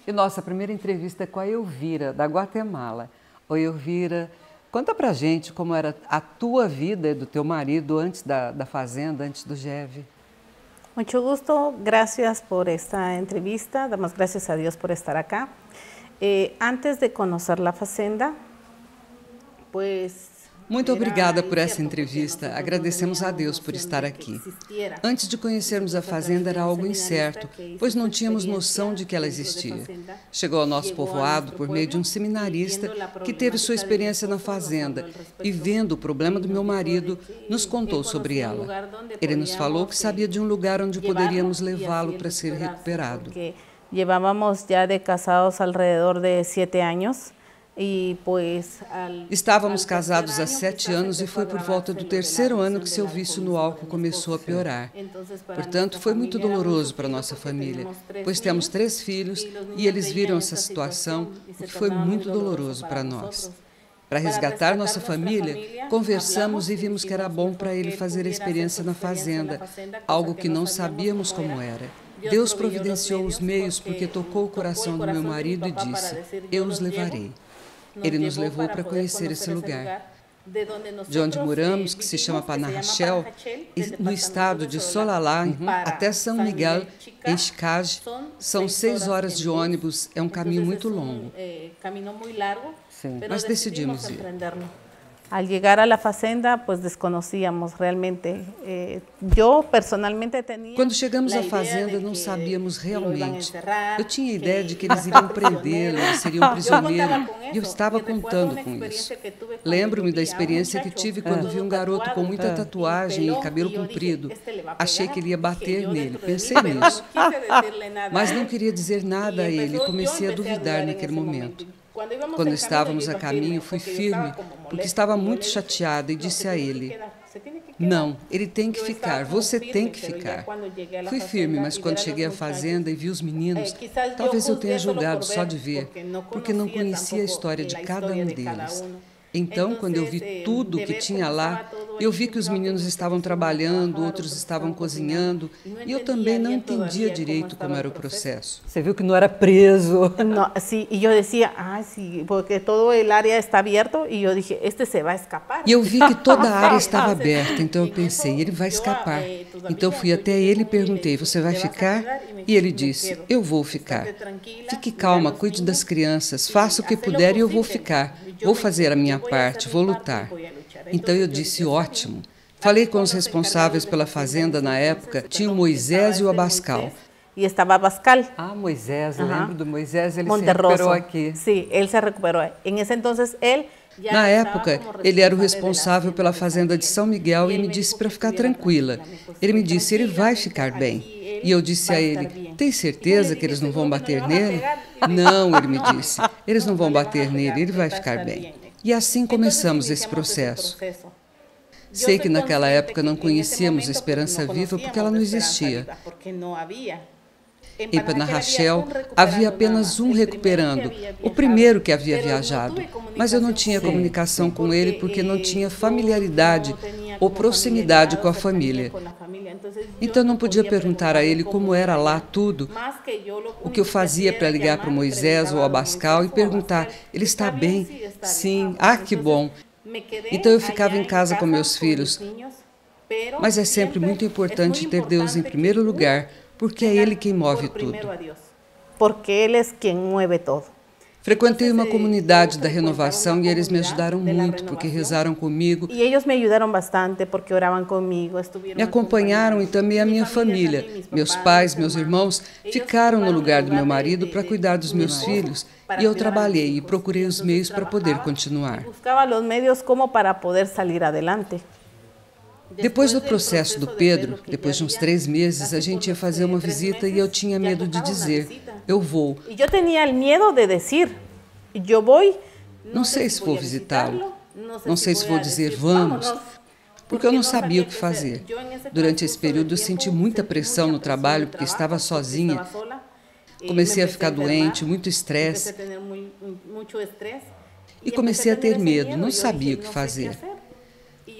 E nossa primeira entrevista é com a Elvira, da Guatemala. Oi, Elvira, conta pra gente como era a tua vida e do teu marido antes da fazenda, antes do GEV. Mucho gusto, gracias por esta entrevista, damos gracias a Dios por estar acá. Antes de conocer la fazenda, pues... Muito obrigada por essa entrevista. Agradecemos a Deus por estar aqui. Antes de conhecermos a fazenda era algo incerto, pois não tínhamos noção de que ela existia. Chegou ao nosso povoado por meio de um seminarista que teve sua experiência na fazenda e, vendo o problema do meu marido, nos contou sobre ela. Ele nos falou que sabia de um lugar onde poderíamos levá-lo para ser recuperado. Llevábamos já de casados alrededor de 7 anos. Estávamos casados há 7 anos e foi por volta do 3º ano que seu vício no álcool começou a piorar. Portanto, foi muito doloroso para nossa família, pois temos 3 filhos e eles viram essa situação, o que foi muito doloroso para nós. Para resgatar nossa família, conversamos e vimos que era bom para ele fazer a experiência na fazenda, algo que não sabíamos como era. Deus providenciou os meios porque tocou o coração do meu marido e disse: "Eu os levarei." Ele nos levou para conhecer esse lugar, de onde moramos, que se chama Panajachel, no estado de Solalá, até São Miguel, em Xicage. São 6 horas de ônibus, é um caminho muito longo. Sim, mas decidimos ir. Al llegar a la fazenda, pues desconocíamos realmente. Eu personalmente tinha. Quando chegamos à fazenda, não sabíamos realmente. Eu tinha a ideia de que eles iriam prendê-lo, ele seria um prisioneiro, e eu estava contando com isso. Lembro-me da experiência que tive quando vi um garoto com muita tatuagem e cabelo comprido. Achei que ele ia bater nele, pensei nisso. Mas não queria dizer nada a ele e comecei a duvidar naquele momento. Quando estávamos a caminho, fui firme, porque estava muito chateada e disse a ele: "Não, ele tem que ficar, você tem que ficar." Fui firme, mas quando cheguei à fazenda e vi os meninos, talvez eu tenha julgado só de ver, porque não conhecia a história de cada um deles. Então, quando eu vi tudo o que tinha lá, eu vi que os meninos estavam trabalhando, outros estavam cozinhando, e eu também não entendia direito como era o processo. Você viu que não era preso? Não, sim, e eu dizia, sim, porque todo o área está aberto, e eu disse, este se vai escapar. E eu vi que toda a área estava aberta, então eu pensei, ele vai escapar. Então fui até ele e perguntei, você vai ficar? E ele disse, eu vou ficar. Fique calma, cuide das crianças, faça o que puder e eu vou ficar. Vou fazer a minha parte, vou lutar. Então eu disse, ótimo. Falei com os responsáveis pela fazenda na época, tinha o Moisés e o Abascal. E estava Abascal. Ah, Moisés, eu lembro do Moisés, ele se recuperou aqui. Sim, ele se recuperou. Em esse entonces, ele... Na época, ele era o responsável pela fazenda de São Miguel e me disse para ficar tranquila. Ele me disse, ele vai ficar bem. E eu disse a ele, tem certeza que eles não vão bater nele? Não, ele me disse, eles não vão bater nele, ele vai ficar bem. E assim começamos esse processo. Sei que naquela época não conhecíamos a Esperança Viva porque ela não existia. Em Panajachel havia apenas um recuperando, o primeiro que havia viajado, mas eu não tinha comunicação com ele porque não tinha familiaridade ou proximidade com a família. Então não podia perguntar a ele como era lá tudo, o que eu fazia para ligar para o Moisés ou Abascal e perguntar, ele está bem? Sim, que bom. Então eu ficava em casa com meus filhos, mas é sempre muito importante ter Deus em primeiro lugar, porque é Ele quem move tudo. Porque Ele é quem move tudo. Frequentei uma comunidade da renovação e eles me ajudaram muito, porque rezaram comigo. E eles me ajudaram bastante, porque oravam comigo. Me acompanharam e também a minha família. Meus pais, meus irmãos, ficaram no lugar do meu marido para cuidar dos meus filhos. E eu trabalhei e procurei os meios para poder continuar. Buscava os meios como para poder sair adelante. Depois do processo do Pedro, depois de uns 3 meses, a gente ia fazer uma visita e eu tinha medo de dizer, eu vou. E eu tinha medo de dizer, eu vou. Não sei se vou visitá-lo, não sei se vou dizer vamos, porque eu não sabia o que fazer. Durante esse período eu senti muita pressão no trabalho, porque estava sozinha. Comecei a ficar doente, muito estresse. E comecei a ter medo, não sabia o que fazer.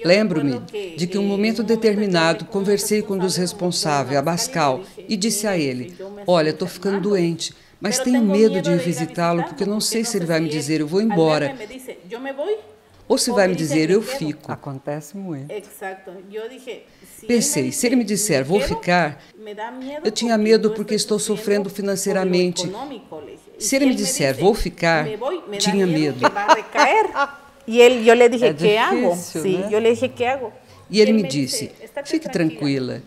Lembro-me de que em um momento determinado conversei com um dos responsáveis, Abascal, e disse a ele, olha, estou ficando doente, Mas tenho medo de ir visitá-lo porque não sei se ele vai me dizer, eu vou embora. Ou se vai me dizer, eu fico. Acontece muito. Pensei, se ele me disser, vou ficar, eu tinha medo porque estou sofrendo financeiramente. Se ele me disser, vou ficar, tinha medo. E eu lhe dije, que hago? Sim, eu lhe dije, que hago? E ele me disse, fique tranquila,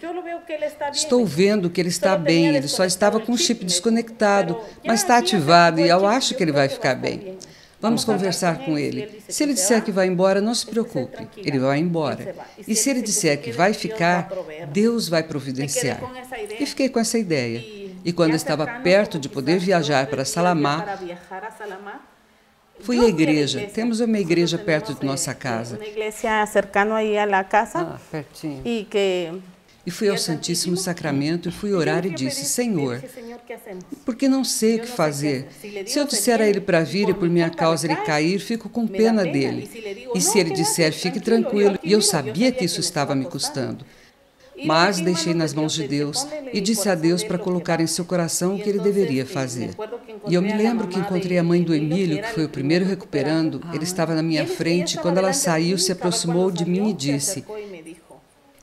estou vendo que ele está bem, ele só estava com o chip desconectado, mas está ativado e eu acho que ele vai ficar bem. Vamos conversar com ele. Se ele disser que vai embora, não se preocupe, ele vai embora. E se ele disser que vai ficar, Deus vai providenciar. E fiquei com essa ideia. E quando estava perto de poder viajar para Salamá, fui à igreja. Temos uma igreja perto de nossa casa. Uma igreja cercana aí à casa. Pertinho. E fui ao Santíssimo Sacramento e fui orar e disse, Senhor, porque não sei o que fazer. Se eu disser a ele para vir e por minha causa ele cair, fico com pena dele. E se ele disser, fique tranquilo, e eu sabia que isso estava me custando. Mas deixei nas mãos de Deus e disse a Deus para colocar em seu coração o que ele deveria fazer. E eu me lembro que encontrei a mãe do Emílio, que foi o primeiro recuperando. Ele estava na minha frente e quando ela saiu, se aproximou de mim e disse,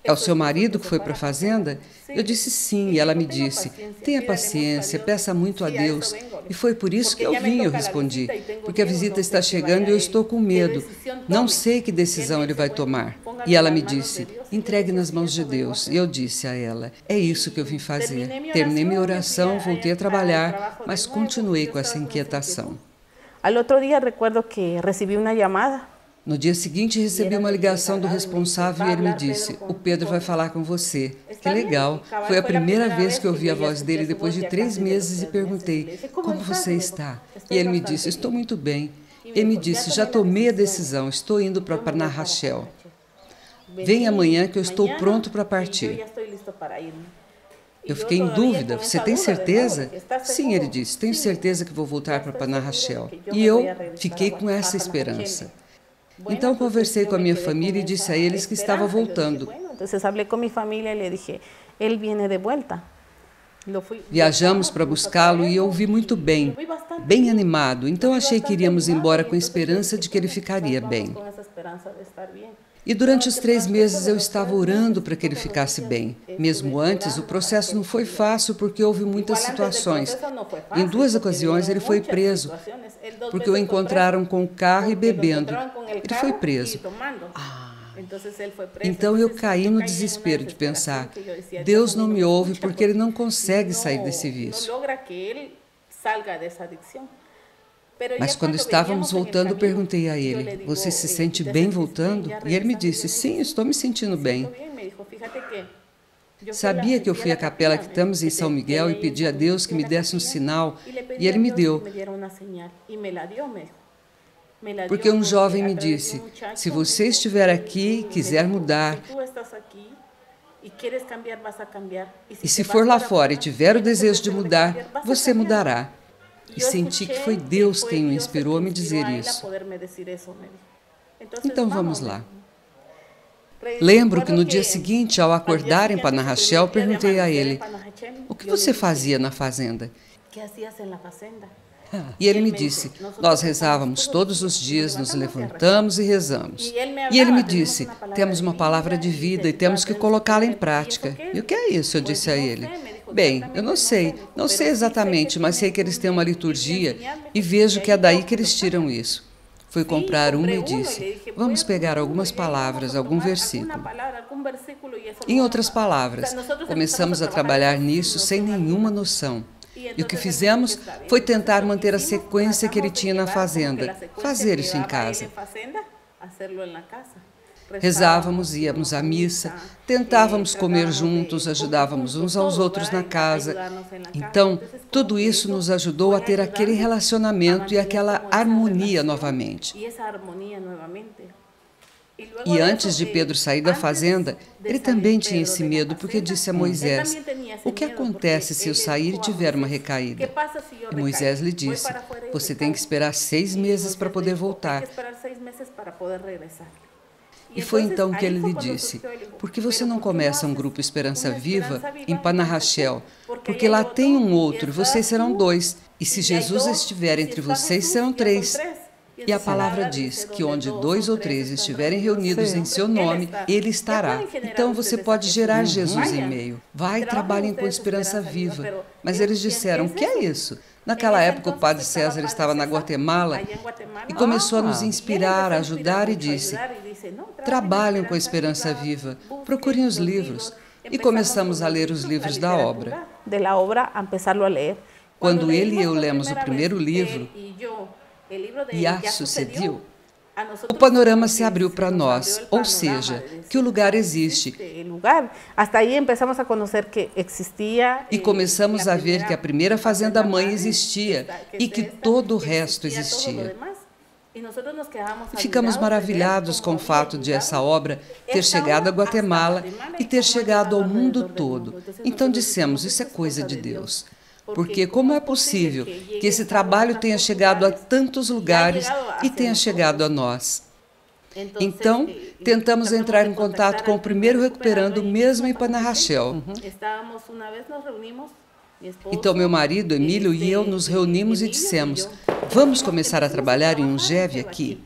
é o seu marido que foi para a fazenda? Eu disse sim, e ela me disse, tenha paciência, peça muito a Deus. E foi por isso que eu vim, eu respondi, porque a visita está chegando e eu estou com medo. Não sei que decisão ele vai tomar. E ela me disse, entregue nas mãos de Deus. E eu disse a ela, é isso que eu vim fazer. Terminei minha oração, voltei a trabalhar, mas continuei com essa inquietação. Al outro dia, recuerdo que recebi uma chamada. No dia seguinte, recebi uma ligação do responsável e ele me disse, o Pedro vai falar com você. Que legal. Foi a primeira vez que eu ouvi a voz dele depois de 3 meses e perguntei, como você está? E ele me disse, estou muito bem. Ele me disse, já tomei a decisão, estou indo para Panajachel. Vem amanhã que eu estou pronto para partir. Eu fiquei em dúvida, você tem certeza? Sim, ele disse, tenho certeza que vou voltar para Panajachel. E eu fiquei com essa esperança. Então conversei com a minha família e disse a eles que estava voltando. Então, falei com minha família e lhe disse, ele vem de volta. Viajamos para buscá-lo e eu ouvi muito bem, bem animado. Então achei que iríamos embora com a esperança de que ele ficaria bem. E durante os 3 meses eu estava orando para que ele ficasse bem. Mesmo antes, o processo não foi fácil porque houve muitas situações. Em 2 ocasiões ele foi preso, porque o encontraram com o carro e bebendo. Ele foi preso. Então eu caí no desespero de pensar, Deus não me ouve porque ele não consegue sair desse vício. Mas quando estávamos voltando, perguntei a ele, você se sente bem voltando? E ele me disse, sim, estou me sentindo bem. Sabia que eu fui à capela que estamos em São Miguel e pedi a Deus que me desse um sinal, e ele me deu. Porque um jovem me disse, se você estiver aqui e quiser mudar, e se for lá fora e tiver o desejo de mudar, você mudará. E senti que foi Deus quem o inspirou a me dizer isso. Então vamos lá. Lembro que no dia seguinte, ao acordar em Panajachel, perguntei a ele, o que você fazia na fazenda? E ele me disse, nós rezávamos todos os dias, nos levantamos e rezamos. E ele me disse, temos uma palavra de vida e temos que colocá-la em prática. E o que é isso? Eu disse a ele. Bem, eu não sei exatamente, mas sei que eles têm uma liturgia e vejo que é daí que eles tiram isso. Fui comprar uma e disse, vamos pegar algumas palavras, algum versículo. Em outras palavras, começamos a trabalhar nisso sem nenhuma noção. E o que fizemos foi tentar manter a sequência que ele tinha na fazenda, fazer isso em casa. Rezávamos, íamos à missa, tentávamos comer juntos, ajudávamos uns aos outros na casa. Então, tudo isso nos ajudou a ter aquele relacionamento e aquela harmonia novamente. E antes de Pedro sair da fazenda, ele também tinha esse medo, porque disse a Moisés, o que acontece se eu sair e tiver uma recaída? E Moisés lhe disse, você tem que esperar 6 meses para poder voltar. E foi então que ele lhe disse, por que você não começa um grupo Esperança Viva em Panajachel? Porque lá tem um outro, vocês serão 2. E se Jesus estiver entre vocês, serão 3. E a palavra diz que onde 2 ou 3 estiverem reunidos em seu nome, Ele estará. Então você pode gerar Jesus em meio. Vai, trabalhem com esperança viva. Mas eles disseram, o que é isso? Naquela época o padre César estava na Guatemala e começou a nos inspirar, a ajudar e disse, trabalhem com a esperança viva, procurem os livros. E começamos a ler os livros da obra. Quando ele e eu lemos o primeiro livro, e a sucediu, o panorama se abriu para nós, ou seja, que o lugar existe. E começamos a ver que a primeira fazenda-mãe existia e que todo o resto existia. E ficamos maravilhados com o fato de essa obra ter chegado a Guatemala e ter chegado ao mundo todo. Então dissemos, isso é coisa de Deus. Porque como é possível que esse trabalho tenha chegado a tantos lugares e tenha chegado a nós? Então, tentamos entrar em contato com o primeiro recuperando, mesmo em Panajachel. Então, meu marido, Emílio, e eu nos reunimos e dissemos, vamos começar a trabalhar em um GEV aqui?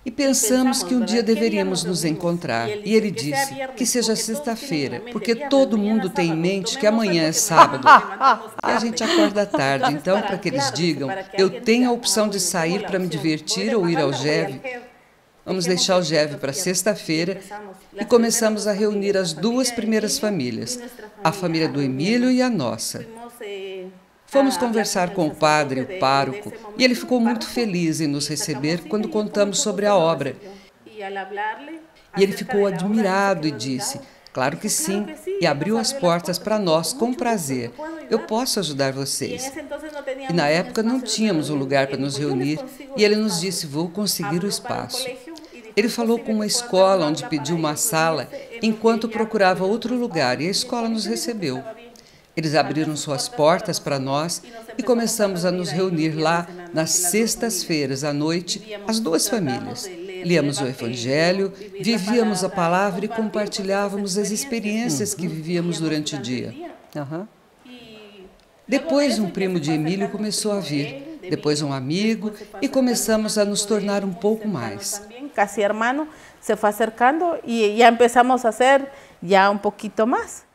E pensamos que um dia deveríamos nos encontrar. E ele disse que seja sexta-feira, porque todo mundo tem em mente que amanhã é sábado. E a gente acorda tarde. Então, para que eles digam, eu tenho a opção de sair para me divertir ou ir ao GEV. Vamos deixar o GEV para sexta-feira e começamos a reunir as 2 primeiras famílias, a família do Emílio e a nossa. Fomos conversar com o padre, o pároco, e ele ficou muito feliz em nos receber quando contamos sobre a obra. E ele ficou admirado e disse, claro que sim, e abriu as portas para nós com prazer. Eu posso ajudar vocês. E na época não tínhamos um lugar para nos reunir, e ele nos disse, vou conseguir o espaço. Ele falou com uma escola onde pediu uma sala, enquanto procurava outro lugar, e a escola nos recebeu. Eles abriram suas portas para nós e começamos a nos reunir lá nas sextas-feiras à noite, as 2 famílias. Líamos o Evangelho, vivíamos a palavra e compartilhávamos as experiências que vivíamos durante o dia. Depois, um primo de Emílio começou a vir, depois um amigo, e começamos a nos tornar um pouco mais. Casi hermano se foi acercando e já começamos a ser já um pouquinho mais.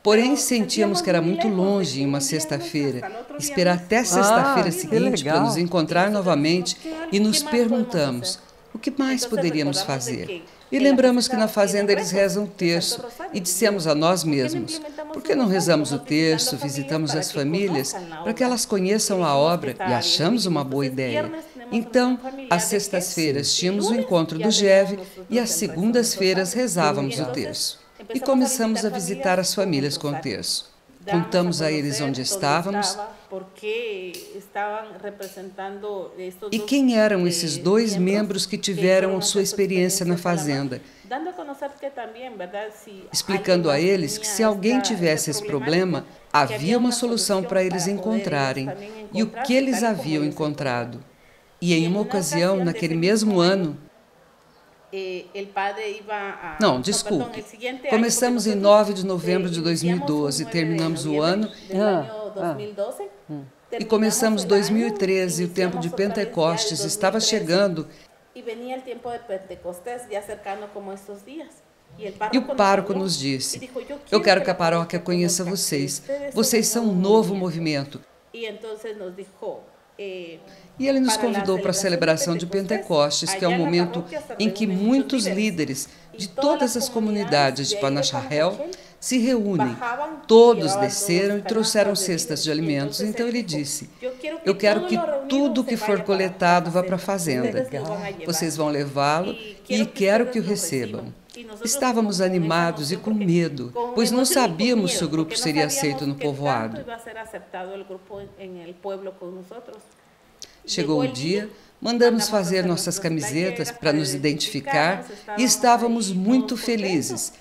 Porém, sentíamos que era muito longe em uma sexta-feira, esperar até sexta-feira seguinte para nos encontrar novamente e nos perguntamos, o que mais poderíamos fazer? E lembramos que na fazenda eles rezam o terço e dissemos a nós mesmos, por que não rezamos o terço, visitamos as famílias para que elas conheçam a obra e achamos uma boa ideia. Então, às sextas-feiras tínhamos o encontro do GEV e às segundas-feiras rezávamos o terço. E começamos a visitar as famílias com o terço. Contamos a eles onde estávamos e quem eram esses 2 membros que tiveram sua experiência na fazenda. Explicando a eles que se alguém tivesse esse problema, havia uma solução para eles encontrarem e o que eles haviam encontrado. E em uma ocasião, naquele mesmo ano, não, desculpe. Começamos em 9 de novembro de 2012 e terminamos o ano. E começamos 2013, o tempo de Pentecostes estava chegando. E o pároco nos disse, eu quero que a paróquia conheça vocês. Vocês são um novo movimento. E ele nos convidou para a celebração de Pentecostes, que é um momento em que muitos líderes de todas as comunidades de Panajachel se reúnem. Todos desceram e trouxeram cestas de alimentos. Então ele disse, eu quero que tudo que for coletado vá para a fazenda. Vocês vão levá-lo e quero que o recebam. Estávamos animados e com medo, pois não sabíamos se o grupo seria aceito no povoado. Chegou o dia, mandamos fazer nossas camisetas para nos identificar e estávamos muito felizes.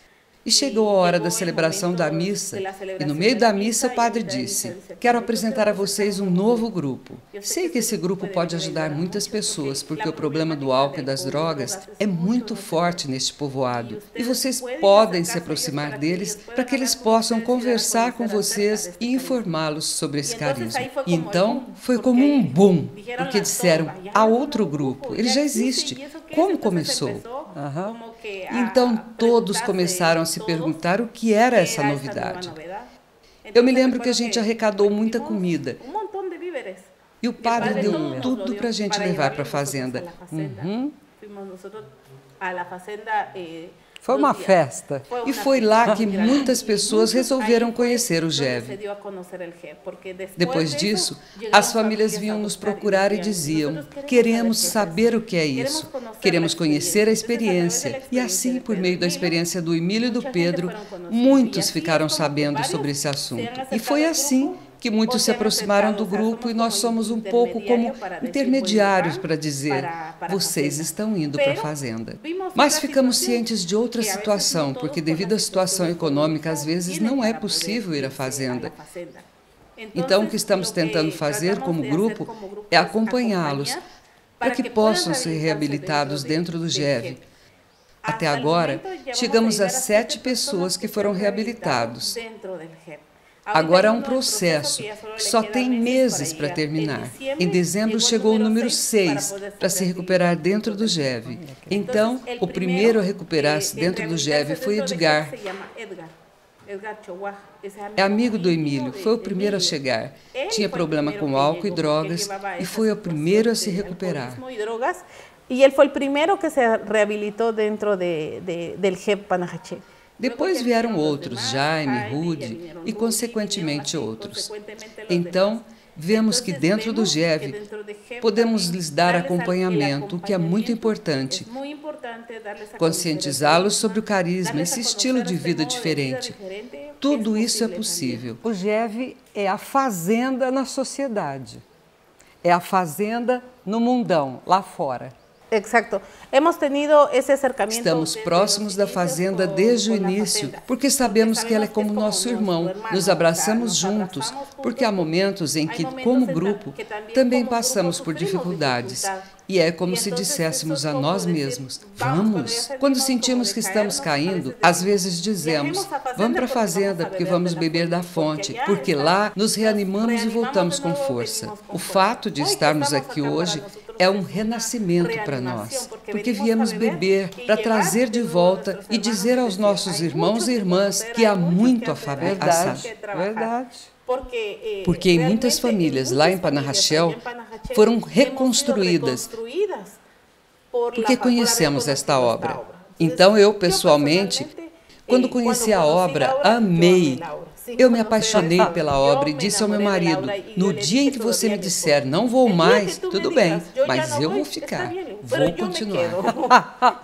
E chegou a hora da celebração da missa, e no meio da missa o padre disse: quero apresentar a vocês um novo grupo. Sei que esse grupo pode ajudar muitas pessoas, porque o problema do álcool e das drogas é muito forte neste povoado, e vocês podem se aproximar deles para que eles possam conversar com vocês e informá-los sobre esse carisma. E então foi como um boom, porque disseram: há outro grupo, ele já existe. Como começou? Então todos começaram a se perguntar o que era essa novidade. Eu me lembro que a gente arrecadou muita comida e o padre deu tudo para a gente levar para a fazenda. Foi uma festa. E foi lá que muitas pessoas resolveram conhecer o GEV. Depois disso, as famílias vinham nos procurar e diziam: queremos saber o que é isso, queremos conhecer a experiência. E assim, por meio da experiência do Emílio e do Pedro, muitos ficaram sabendo sobre esse assunto. E foi assim que muitos se aproximaram do grupo e nós somos um pouco como intermediários para dizer: vocês estão indo para a fazenda. Mas ficamos cientes de outra situação, porque devido à situação econômica, às vezes não é possível ir à fazenda. Então, o que estamos tentando fazer como grupo é acompanhá-los para que possam ser reabilitados dentro do GEV. Até agora, chegamos a 7 pessoas que foram reabilitados. Agora é um processo que só tem meses para terminar. Em dezembro chegou o número 6 para se recuperar dentro do GEV. Então, o primeiro a recuperar-se dentro do GEV foi Edgar. É amigo do Emílio, foi o primeiro a chegar. Tinha problema com álcool e drogas e foi o primeiro a se recuperar. E ele foi o primeiro que se reabilitou dentro do GEV Panajachel. Depois vieram outros, Jaime, Rudy e, consequentemente, outros. Então, vemos que dentro do GEV podemos lhes dar acompanhamento, o que é muito importante. Conscientizá-los sobre o carisma, esse estilo de vida diferente. Tudo isso é possível. O GEV é a fazenda na sociedade. É a fazenda no mundão, lá fora. Exato. Estamos próximos da fazenda desde o início, porque sabemos que ela é como nosso irmão. Nos abraçamos juntos, porque há momentos em que, como grupo, também passamos por dificuldades. E é como se disséssemos a nós mesmos: vamos! Quando sentimos que estamos caindo, às vezes dizemos: vamos para a fazenda, porque vamos beber da fonte, porque lá nos reanimamos e voltamos com força. O fato de estarmos aqui hoje é um renascimento para nós, porque viemos beber para trazer de volta e dizer aos nossos irmãos e irmãs que há muito a fazer. Verdade. Porque em muitas famílias lá em Panajachel foram reconstruídas, porque conhecemos esta obra. Então eu, pessoalmente, quando conheci a obra, amei. Eu me apaixonei pela obra e disse ao meu marido: no dia em que você me disser não vou mais, tudo bem, mas eu vou ficar, vou continuar.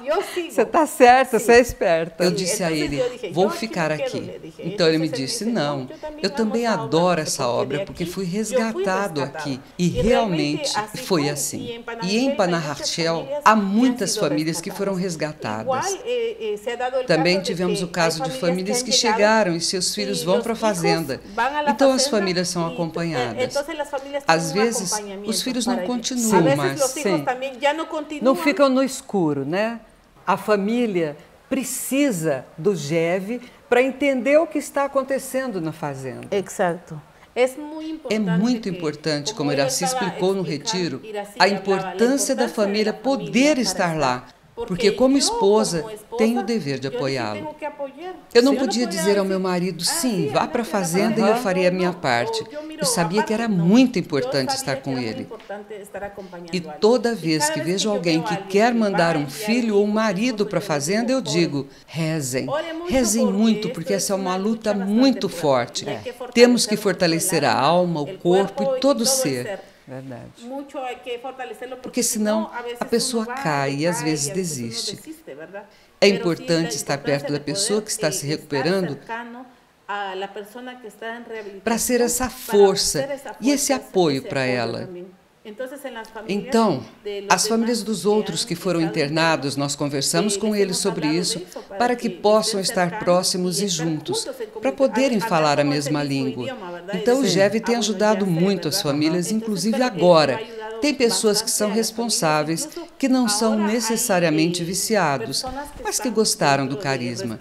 Você está certa, você é esperta. Eu disse a ele: vou ficar aqui. Então ele me disse: não, eu também adoro essa obra porque fui resgatado aqui. E realmente foi assim. E em Panajachel há muitas famílias que foram resgatadas. Também tivemos o caso de famílias que chegaram e seus filhos vão para a fazenda. Então as famílias são acompanhadas. Às vezes os filhos não continuam, mas sim, não ficam no escuro, né? A família precisa do GEV para entender o que está acontecendo na fazenda. Exato. É muito importante, como Iraci explicou no retiro, a importância da família poder estar lá, porque como esposa tenho o dever de apoiá-lo. Eu não podia dizer ao meu marido: sim, vá para a fazenda e eu farei a minha parte. Eu sabia que era muito importante estar com ele. E toda vez que vejo alguém que quer mandar um filho ou um marido para a fazenda, eu digo: rezem. Rezem muito, porque essa é uma luta muito forte. Temos que fortalecer a alma, o corpo e todo o ser. Verdade. Porque senão a pessoa cai e às vezes desiste. É importante estar perto da pessoa que está se recuperando para ser essa força e esse apoio para ela. Então, as famílias dos outros que foram internados, nós conversamos com eles sobre isso para que possam estar próximos e juntos, para poderem falar a mesma língua. Então, o GEV tem ajudado muito as famílias, inclusive agora. Tem pessoas que são responsáveis, que não são necessariamente viciados, mas que gostaram do carisma.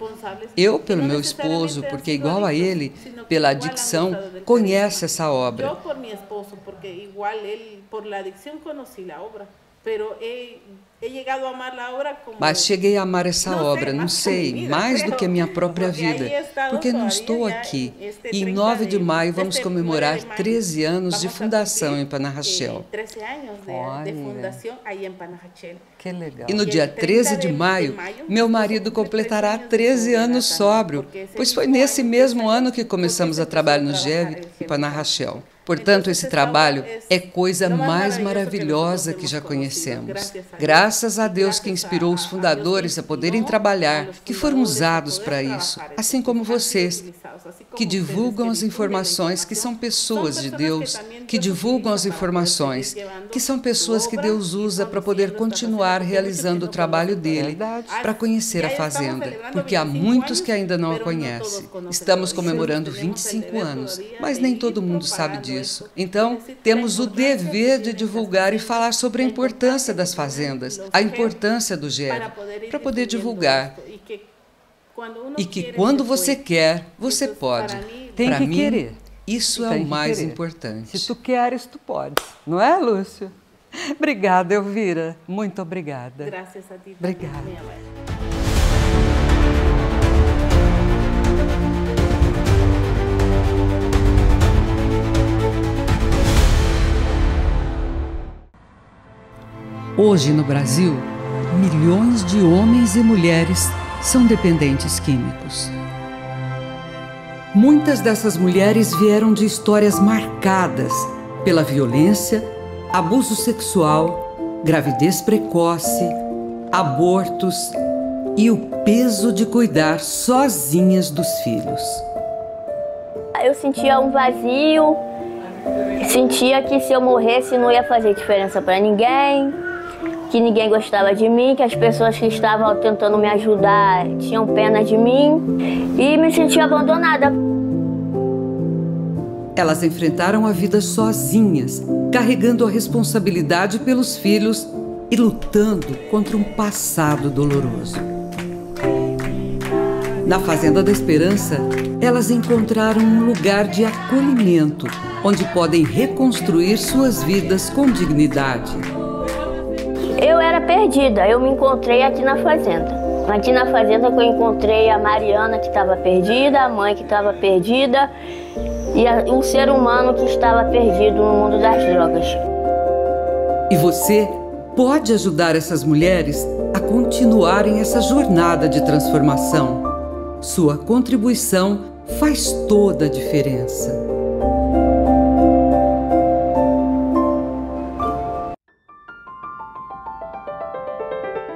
Eu, pelo meu esposo, porque igual a ele, pela adicção, conhece essa obra. Eu, por meu esposo, porque igual ele, por la adicción, conocí la obra, pero he llegado a amar la obra como... Mas cheguei a amar essa obra, não sei, mais do que a minha própria vida, porque não estou aqui. E em 9 de maio vamos comemorar 13 anos de fundação em Panajachel. 13 anos de fundação aí em Panajachel. Que legal. E no dia 13 de maio, meu marido completará 13 anos sóbrio, pois foi nesse mesmo ano que começamos a trabalhar no GEV em Panajachel. Portanto, esse trabalho é coisa mais maravilhosa que já conhecemos. Graças a Deus que inspirou os fundadores a poderem trabalhar, que foram usados para isso, assim como vocês, que divulgam as informações, que são pessoas de Deus, que divulgam as informações, que são pessoas que Deus usa para poder continuar realizando o trabalho dele, para conhecer a fazenda, porque há muitos que ainda não a conhecem. Estamos comemorando 25 anos, mas nem todo mundo sabe disso. Então, temos o dever de divulgar e falar sobre a importância das fazendas, a importância do GEV, para poder divulgar. E que quando você quer, você pode. Tem que querer. Isso é o mais importante. Se tu queres, tu podes. Não é, Lúcio? Obrigada, Elvira. Muito obrigada. Graças a ti. Obrigada. Hoje no Brasil, milhões de homens e mulheres são dependentes químicos. Muitas dessas mulheres vieram de histórias marcadas pela violência, abuso sexual, gravidez precoce, abortos e o peso de cuidar sozinhas dos filhos. Eu sentia um vazio, sentia que se eu morresse não ia fazer diferença para ninguém, que ninguém gostava de mim, que as pessoas que estavam tentando me ajudar tinham pena de mim e me sentia abandonada. Elas enfrentaram a vida sozinhas, carregando a responsabilidade pelos filhos e lutando contra um passado doloroso. Na Fazenda da Esperança, elas encontraram um lugar de acolhimento, onde podem reconstruir suas vidas com dignidade. Eu era perdida, eu me encontrei aqui na fazenda. Aqui na fazenda que eu encontrei a Mariana, que estava perdida, a mãe que estava perdida e um ser humano que estava perdido no mundo das drogas. E você pode ajudar essas mulheres a continuarem essa jornada de transformação. Sua contribuição faz toda a diferença.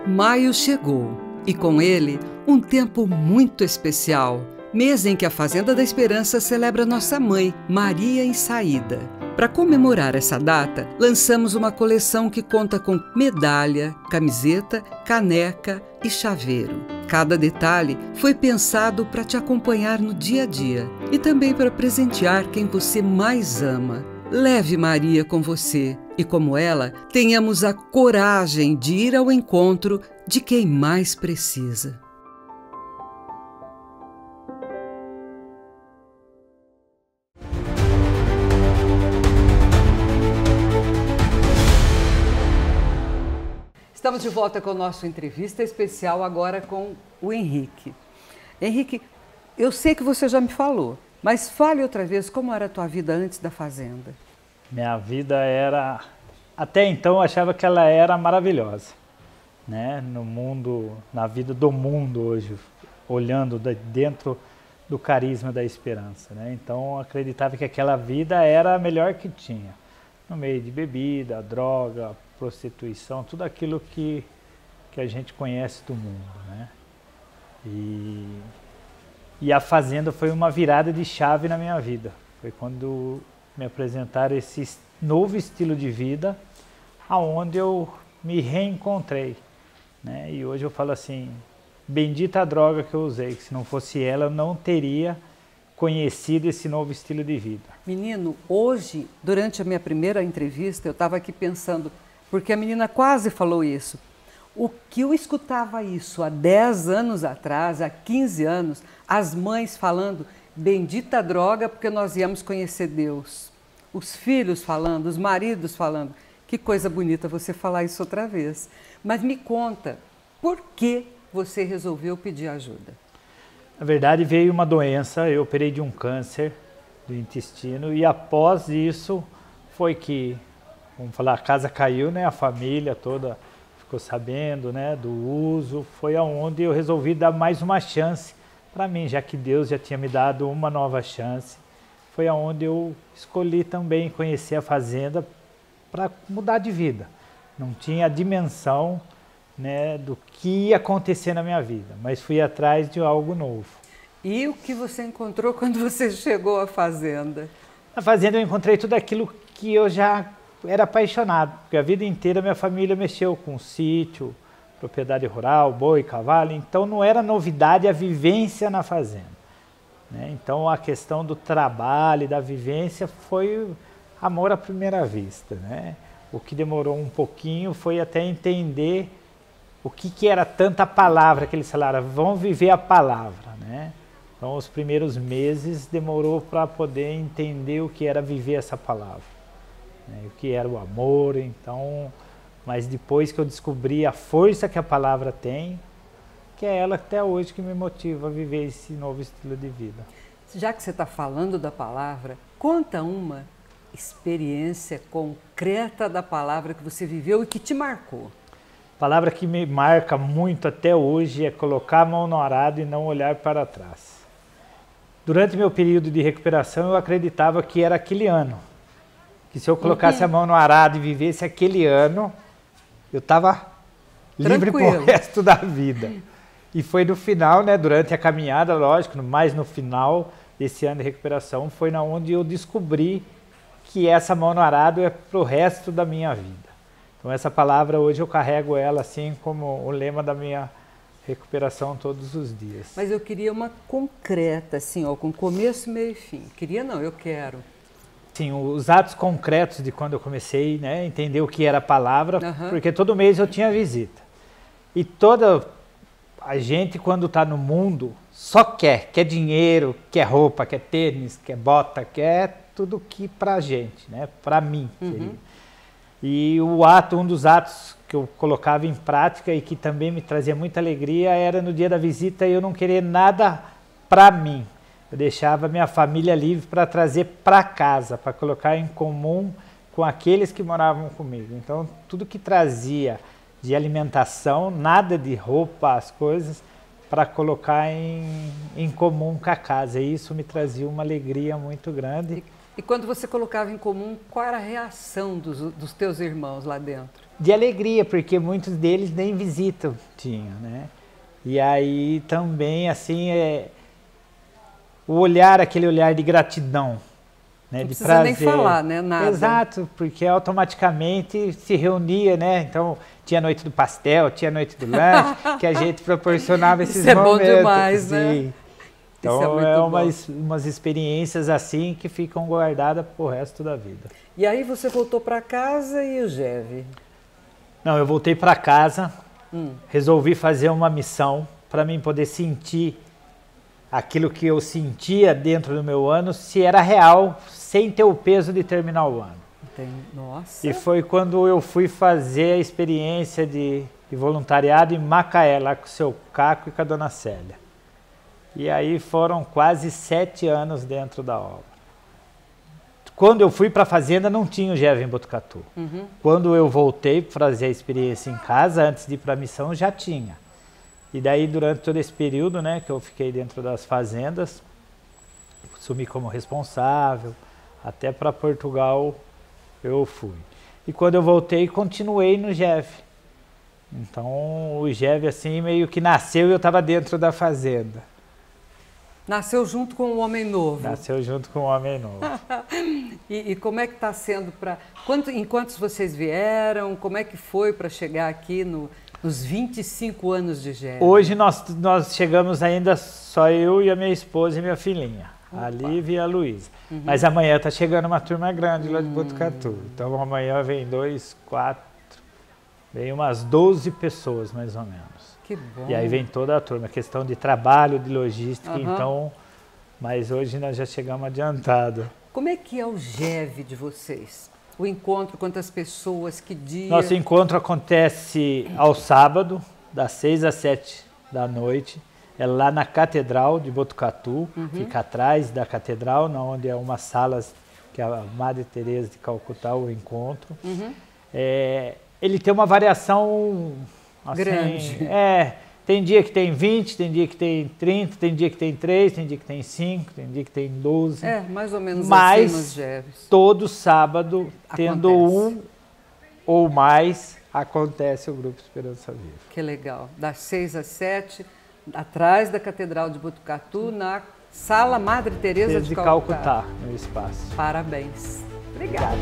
Maio chegou e com ele um tempo muito especial, mês em que a Fazenda da Esperança celebra nossa mãe, Maria em Saída. Para comemorar essa data, lançamos uma coleção que conta com medalha, camiseta, caneca e chaveiro. Cada detalhe foi pensado para te acompanhar no dia a dia e também para presentear quem você mais ama. Leve Maria com você e, como ela, tenhamos a coragem de ir ao encontro de quem mais precisa. Estamos de volta com a nossa entrevista especial agora com o Henrique. Henrique, eu sei que você já me falou, mas fale outra vez como era a tua vida antes da fazenda. Minha vida era... Até então eu achava que ela era maravilhosa, né? No mundo, na vida do mundo hoje, olhando dentro do carisma da esperança, né? Então eu acreditava que aquela vida era a melhor que tinha. No meio de bebida, droga, prostituição, tudo aquilo que a gente conhece do mundo, né? E a fazenda foi uma virada de chave na minha vida. Foi quando me apresentaram esse novo estilo de vida, aonde eu me reencontrei, né? E hoje eu falo assim, bendita a droga que eu usei, que se não fosse ela eu não teria conhecido esse novo estilo de vida. Menino, hoje, durante a minha primeira entrevista, eu estava aqui pensando, porque a menina quase falou isso. O que eu escutava isso há 10 anos atrás, há 15 anos, as mães falando, bendita droga porque nós íamos conhecer Deus. Os filhos falando, os maridos falando. Que coisa bonita você falar isso outra vez. Mas me conta, por que você resolveu pedir ajuda? Na verdade veio uma doença, eu operei de um câncer do intestino e após isso foi que, vamos falar, a casa caiu, né? A família toda ficou sabendo, né, do uso. Foi aonde eu resolvi dar mais uma chance para mim, já que Deus já tinha me dado uma nova chance. Foi aonde eu escolhi também conhecer a fazenda para mudar de vida. Não tinha a dimensão, né, do que ia acontecer na minha vida, mas fui atrás de algo novo. E o que você encontrou quando você chegou à fazenda? Na fazenda eu encontrei tudo aquilo que eu já era apaixonado, porque a vida inteira minha família mexeu com sítio, propriedade rural, boi, cavalo, então não era novidade a vivência na fazenda, né? Então a questão do trabalho e da vivência foi amor à primeira vista, né? O que demorou um pouquinho foi até entender o que era tanta palavra que eles falaram, vão viver a palavra, né? Então os primeiros meses demorou para poder entender o que era viver essa palavra, né? O que era o amor, então, mas depois que eu descobri a força que a palavra tem, que é ela até hoje que me motiva a viver esse novo estilo de vida. Já que você está falando da palavra, conta uma experiência concreta da palavra que você viveu e que te marcou. A palavra que me marca muito até hoje é colocar a mão no arado e não olhar para trás. Durante meu período de recuperação eu acreditava que era aquele ano, que se eu colocasse a mão no arado e vivesse aquele ano, eu estava livre para o resto da vida. E foi no final, né, durante a caminhada, lógico, mais no final desse ano de recuperação, foi na onde eu descobri que essa mão no arado é para o resto da minha vida. Então essa palavra hoje eu carrego ela assim como o lema da minha recuperação todos os dias. Mas eu queria uma concreta, assim, ó, com começo, meio e fim. Queria não, eu quero. Sim, os atos concretos de quando eu comecei, né, entender o que era a palavra, porque todo mês eu tinha visita. E toda a gente quando está no mundo só quer dinheiro, quer roupa, quer tênis, quer bota, quer tudo que pra gente, né, pra mim. E um dos atos que eu colocava em prática e que também me trazia muita alegria era no dia da visita eu não querer nada para mim. Eu deixava minha família livre para trazer para casa, para colocar em comum com aqueles que moravam comigo. Então tudo que trazia de alimentação, nada de roupa, as coisas, para colocar em comum com a casa. E isso me trazia uma alegria muito grande. E quando você colocava em comum, qual era a reação dos teus irmãos lá dentro? De alegria, porque muitos deles nem visita tinham, né? E aí também, assim, o olhar, aquele olhar de gratidão, né? Não de precisa prazer. nem falar, né? Nada. Exato, porque automaticamente se reunia, né? Então, tinha noite do pastel, tinha noite do lanche, que a gente proporcionava esses Isso momentos. É bom demais, sim. Né? Então umas experiências assim que ficam guardadas pro resto da vida. E aí você voltou para casa e o Geve? Não, eu voltei para casa, resolvi fazer uma missão para mim poder sentir aquilo que eu sentia dentro do meu ano, se era real, sem ter o peso de terminar o ano. Nossa! E foi quando eu fui fazer a experiência de voluntariado em Macaé, lá com o seu Caco e com a dona Célia. E aí foram quase 7 anos dentro da obra. Quando eu fui para a fazenda não tinha o Geve em Botucatu. Quando eu voltei para fazer a experiência em casa, antes de ir para a missão, já tinha. E daí durante todo esse período, né, que eu fiquei dentro das fazendas, assumi como responsável, até para Portugal eu fui. E quando eu voltei, continuei no Geve. Então o Geve assim meio que nasceu e eu estava dentro da fazenda. Nasceu junto com um homem novo. Nasceu junto com um homem novo. E como é que está sendo para... Em quantos vocês vieram? Como é que foi para chegar aqui nos 25 anos de GEV? Hoje nós chegamos ainda só eu e a minha esposa e minha filhinha, a Lívia e a Luísa. Mas amanhã está chegando uma turma grande lá de Botucatu. Então amanhã vem 2, 4, vem umas 12 pessoas mais ou menos. Que bom. E aí vem toda a turma, questão de trabalho, de logística, então... Mas hoje nós já chegamos adiantado. Como é que é o GEV de vocês? O encontro, quantas pessoas, que dia? Nosso encontro acontece ao sábado, das 6 às 7 da noite. É lá na Catedral de Botucatu, fica atrás da Catedral, onde é uma sala que é a Madre Teresa de Calcutá, o encontro. Ele tem uma variação... Assim, grande. Tem dia que tem 20, tem dia que tem 30, tem dia que tem 3, tem dia que tem 5, tem dia que tem 12. Mais ou menos mas assim nos GEVs. Todo sábado, tendo um ou mais, acontece o Grupo Esperança Viva. Que legal. Das 6 às 7, atrás da Catedral de Botucatu, na Sala Madre Teresa de Calcutá. No espaço. Parabéns. Obrigada.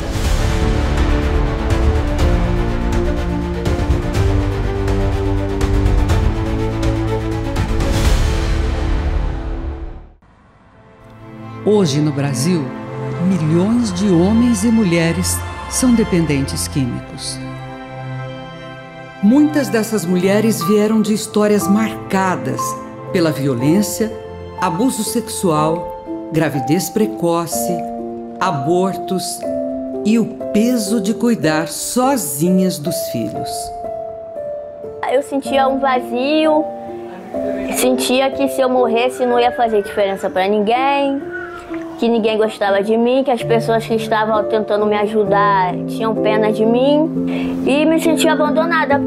Hoje no Brasil, milhões de homens e mulheres são dependentes químicos. Muitas dessas mulheres vieram de histórias marcadas pela violência, abuso sexual, gravidez precoce, abortos e o peso de cuidar sozinhas dos filhos. Eu sentia um vazio, sentia que se eu morresse não ia fazer diferença para ninguém, que ninguém gostava de mim, que as pessoas que estavam tentando me ajudar tinham pena de mim e me sentia abandonada.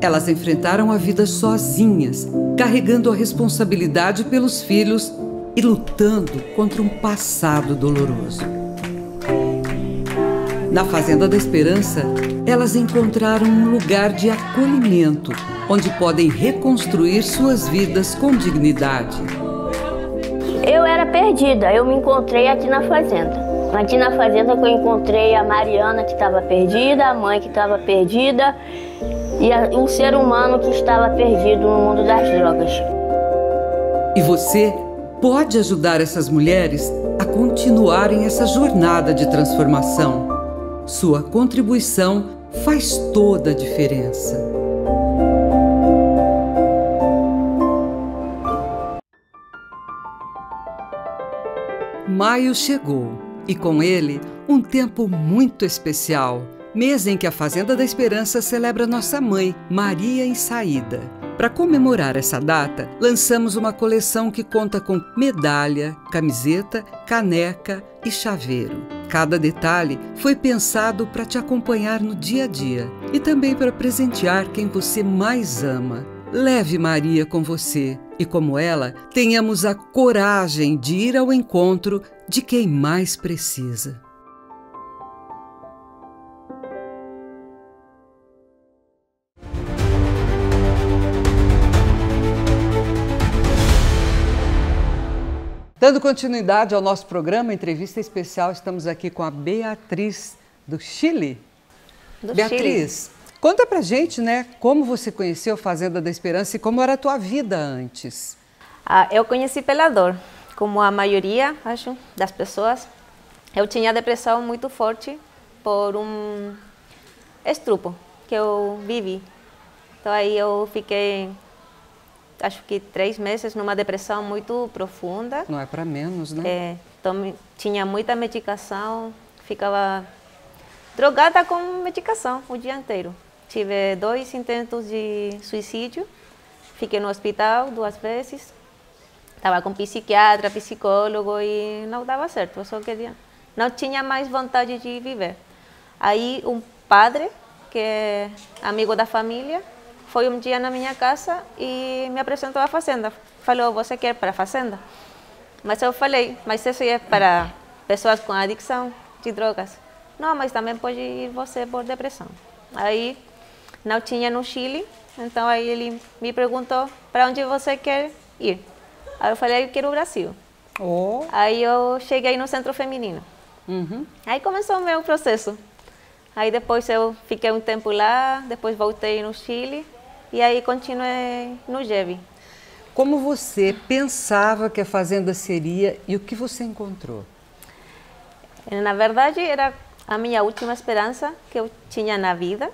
Elas enfrentaram a vida sozinhas, carregando a responsabilidade pelos filhos e lutando contra um passado doloroso. Na Fazenda da Esperança, elas encontraram um lugar de acolhimento, onde podem reconstruir suas vidas com dignidade. Eu era perdida, eu me encontrei aqui na Fazenda. Aqui na Fazenda que eu encontrei a Mariana, que estava perdida, a mãe que estava perdida e um ser humano que estava perdido no mundo das drogas. E você pode ajudar essas mulheres a continuarem essa jornada de transformação. Sua contribuição faz toda a diferença. Maio chegou e com ele um tempo muito especial, mês em que a Fazenda da Esperança celebra nossa mãe, Maria em Saída. Para comemorar essa data, lançamos uma coleção que conta com medalha, camiseta, caneca e chaveiro. Cada detalhe foi pensado para te acompanhar no dia a dia e também para presentear quem você mais ama. Leve Maria com você e, como ela, tenhamos a coragem de ir ao encontro de quem mais precisa. Dando continuidade ao nosso programa, entrevista especial, estamos aqui com a Beatriz do Chile. Beatriz, conta pra gente, né, como você conheceu Fazenda da Esperança e como era a tua vida antes. Eu conheci pela dor, como a maioria, acho, das pessoas. Eu tinha depressão muito forte por um estupro que eu vivi. Então aí eu fiquei, acho que 3 meses numa depressão muito profunda. Não é para menos, né? Então tinha muita medicação, ficava drogada com medicação o dia inteiro. Tive 2 intentos de suicídio, fiquei no hospital 2 vezes. Estava com psiquiatra, psicólogo e não dava certo. Eu só queria, não tinha mais vontade de viver. Aí um padre, que é amigo da família, foi um dia na minha casa e me apresentou a Fazenda. Falou, você quer ir para a Fazenda? Mas eu falei, mas isso é para pessoas com adicção de drogas. Não, mas também pode ir você por depressão. Aí não tinha no Chile, então aí ele me perguntou, para onde você quer ir? Aí eu falei, eu quero o Brasil. Oh. Aí eu cheguei no Centro Feminino. Aí começou o meu processo. Aí depois eu fiquei um tempo lá, depois voltei no Chile e aí continuei no GEV. Como você pensava que a fazenda seria e o que você encontrou? Na verdade, era a minha última esperança que eu tinha na vida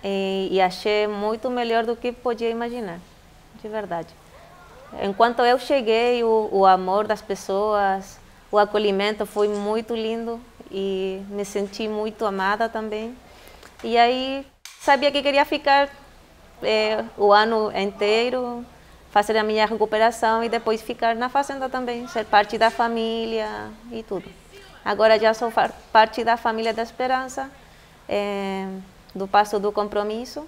e achei muito melhor do que podia imaginar, de verdade. Enquanto eu cheguei, o amor das pessoas, o acolhimento foi muito lindo e me senti muito amada também. E aí sabia que queria ficar o ano inteiro, fazer a minha recuperação e depois ficar na fazenda também, ser parte da família e tudo. Agora já sou parte da família da Esperança, do Passo do Compromisso.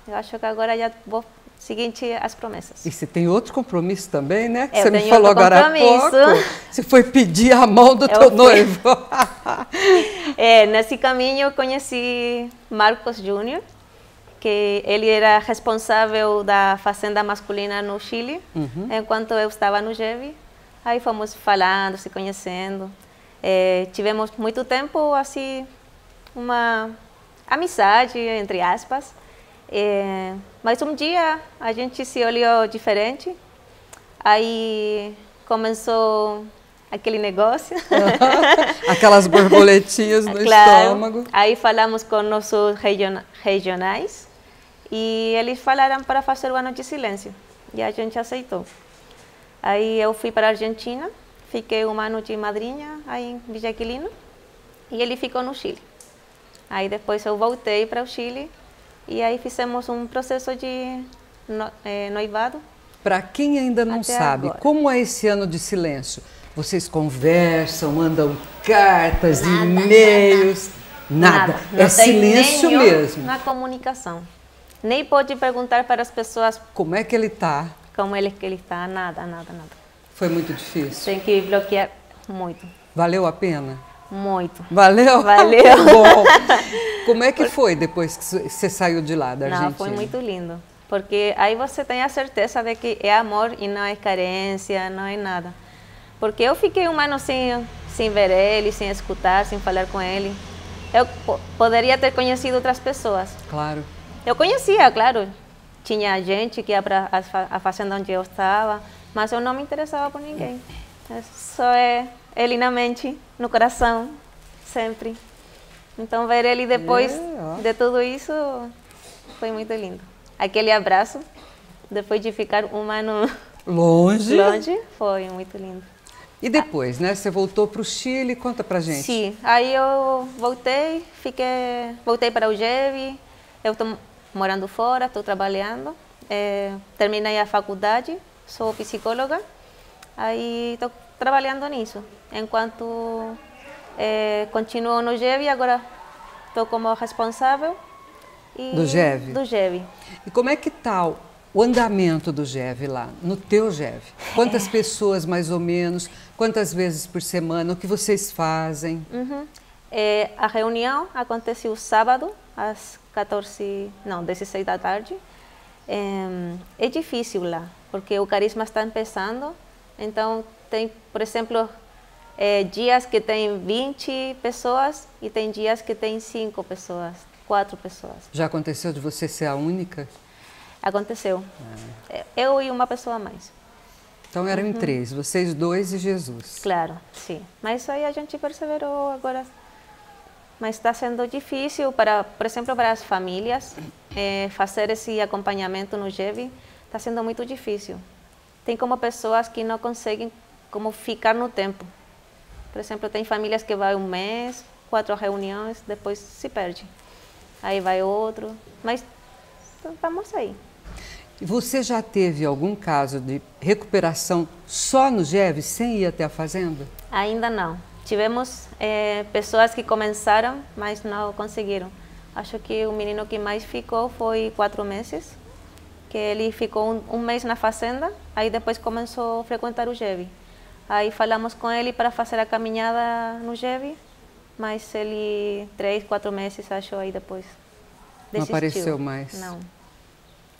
Eu acho que agora já vou seguir as promessas. E você tem outro compromisso também, né? Que Eu você me tenho falou outro agora há pouco. Você foi pedir a mão do teu noivo. Nesse caminho eu conheci Marcos Júnior, que ele era responsável da fazenda masculina no Chile, enquanto eu estava no GEV. Aí fomos falando, se conhecendo. Tivemos muito tempo, assim, uma amizade, entre aspas. Mas um dia a gente se olhou diferente. Aí começou aquele negócio. Aquelas borboletinhas no estômago. Aí falamos com nossos regionais e eles falaram para fazer o ano de silêncio. E a gente aceitou. Aí eu fui para a Argentina, fiquei um ano de madrinha aí em Villa Aquilino e ele ficou no Chile. Aí depois eu voltei para o Chile e aí fizemos um processo de noivado. Para quem ainda não sabe, agora, como é esse ano de silêncio? Vocês conversam, mandam cartas, e-mails, nada. É silêncio mesmo. Na comunicação. Nem pode perguntar para as pessoas como é que ele está. Como ele está, nada. Foi muito difícil? Tem que bloquear muito. Valeu a pena? Muito. Valeu? Valeu. Bom. Como é que foi depois que você saiu de lá, da Argentina? Não, foi muito lindo. Porque aí você tem a certeza de que é amor e não é carência, não é nada. Porque eu fiquei um ano sem ver ele, sem escutar, sem falar com ele. Eu poderia ter conhecido outras pessoas. Claro. Eu conhecia, claro. Tinha gente que ia para a fazenda onde eu estava, mas eu não me interessava por ninguém. Só ele na mente, no coração, sempre. Então, ver ele depois de tudo isso foi muito lindo. Aquele abraço, depois de ficar um ano longe, foi muito lindo. E depois, né? Você voltou para o Chile, conta pra gente. Sim, aí eu voltei para o GEV, eu estou morando fora, estou trabalhando, terminei a faculdade, sou psicóloga, aí estou trabalhando nisso. Enquanto continuo no GEV, agora estou como responsável do GEV. Do GEV. E como é que está o andamento do GEV lá, no teu GEV? Quantas pessoas mais ou menos, quantas vezes por semana, o que vocês fazem? A reunião acontece o sábado, às 16 da tarde. É difícil lá, porque o carisma está começando, então tem, por exemplo, dias que tem 20 pessoas e tem dias que tem 5 pessoas, 4 pessoas. Já aconteceu de você ser a única? Aconteceu. Eu e uma pessoa a mais. Então eram em 3, vocês 2 e Jesus. Claro, sim. Mas aí a gente perseverou agora. Mas está sendo difícil, por exemplo, para as famílias, fazer esse acompanhamento no GEV, está sendo muito difícil. Tem como pessoas que não conseguem como ficar no tempo. Por exemplo, tem famílias que vai um mês, 4 reuniões, depois se perde. Aí vai outro, mas vamos aí. E você já teve algum caso de recuperação só no GEV, sem ir até a fazenda? Ainda não. Tivemos pessoas que começaram, mas não conseguiram. Acho que o menino que mais ficou foi 4 meses, que ele ficou um mês na fazenda, aí depois começou a frequentar o GEV. Aí falamos com ele para fazer a caminhada no GEV, mas ele 3, 4 meses achou, aí depois desistiu. Não apareceu mais? Não.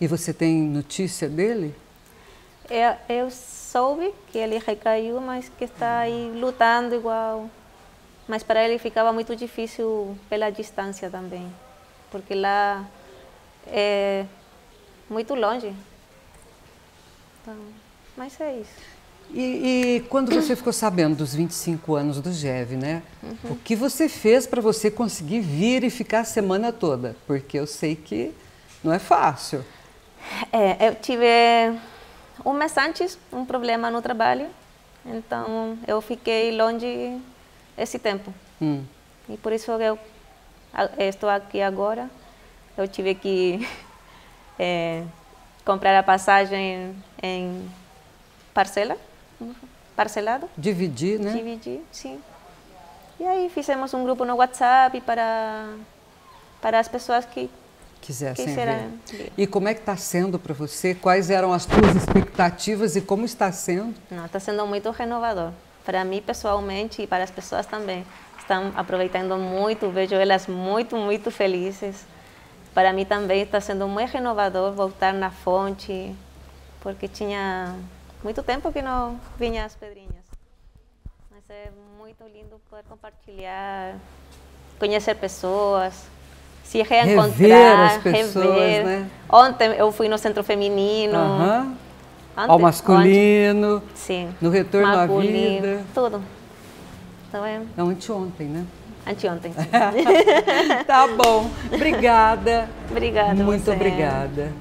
E você tem notícia dele? Eu soube que ele recaiu, mas que está aí lutando igual. Mas para ele ficava muito difícil pela distância também, porque lá é muito longe. Então, mas é isso. E quando você ficou sabendo dos 25 anos do GEV, né? O que você fez para você conseguir vir e ficar a semana toda? Porque eu sei que não é fácil. Eu tive um mês antes um problema no trabalho, então eu fiquei longe esse tempo. E por isso eu estou aqui agora. Eu tive que comprar a passagem em parcelado. Dividir, né? Dividir, sim. E aí fizemos um grupo no WhatsApp para as pessoas que quisessem ver. E como é que está sendo para você? Quais eram as suas expectativas e como está sendo? Está sendo muito renovador. Para mim, pessoalmente, e para as pessoas também. Estão aproveitando muito, vejo elas muito, muito felizes. Para mim também está sendo muito renovador voltar na fonte, porque tinha muito tempo que não vinha às Pedrinhas. Mas é muito lindo poder compartilhar, conhecer pessoas, se reencontrar, rever as pessoas, né? Ontem eu fui no centro feminino. Ao masculino, sim, no retorno à vida. Tudo. Então Não, anteontem, né? Anteontem, sim. Tá bom. Obrigada. Obrigada, muito obrigada.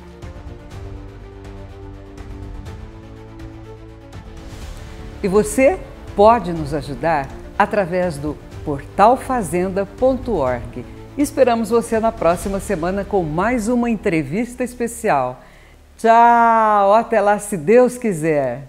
E você pode nos ajudar através do portalfazenda.org. Esperamos você na próxima semana com mais uma entrevista especial. Tchau, até lá se Deus quiser.